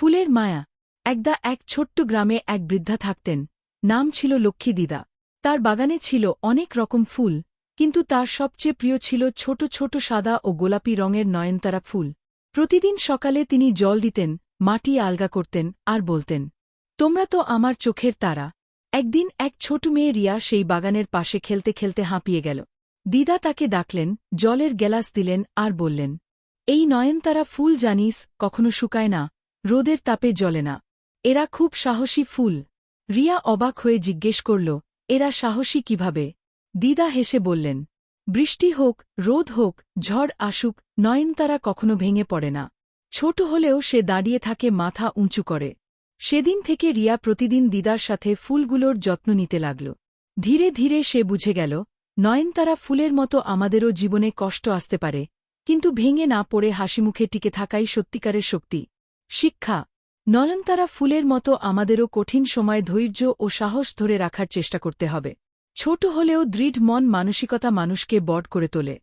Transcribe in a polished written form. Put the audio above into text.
ফুলের মায়া। একদা এক ছোট্ট গ্রামে এক বৃদ্ধা থাকতেন। নাম ছিল লক্ষ্মী দিদা। তার বাগানে ছিল অনেক রকম ফুল, কিন্তু তার সবচেয়ে প্রিয় ছিল ছোট ছোট সাদা ও গোলাপি রঙের নয়নতারা ফুল। প্রতিদিন সকালে তিনি জল দিতেন, মাটি আলগা করতেন আর বলতেন, তোমরা তো আমার চোখের তারা। একদিন এক ছোট মেয়ে রিয়া সেই বাগানের পাশে খেলতে খেলতে হাঁপিয়ে গেল। দিদা তাকে ডাকলেন, জলের গ্যালাস দিলেন আর বললেন, এই নয়নতারা ফুল জানিস কখনো শুকায় না, রোদের তাপে জ্বলে না। এরা খুব সাহসী ফুল। রিয়া অবাক হয়ে জিজ্ঞেস করল, এরা সাহসী কিভাবে? দিদা হেসে বললেন, বৃষ্টি হোক, রোদ হোক, ঝড় আসুক, নয়নতারা কখনো ভেঙে পড়ে না। ছোট হলেও সে দাঁড়িয়ে থাকে, মাথা উঁচু করে। সেদিন থেকে রিয়া প্রতিদিন দিদার সাথে ফুলগুলোর যত্ন নিতে লাগল। ধীরে ধীরে সে বুঝে গেল, নয়নতারা ফুলের মতো আমাদেরও জীবনে কষ্ট আসতে পারে, কিন্তু ভেঙে না পড়ে হাসিমুখে টিকে থাকাই সত্যিকারের শক্তি। শিক্ষা: নয়নতারা ফুলের মতো আমাদেরও কঠিন সময় ধৈর্য ও সাহস ধরে রাখার চেষ্টা করতে হবে। ছোট হলেও দৃঢ় মন মানসিকতা মানুষকে বড় করে তোলে।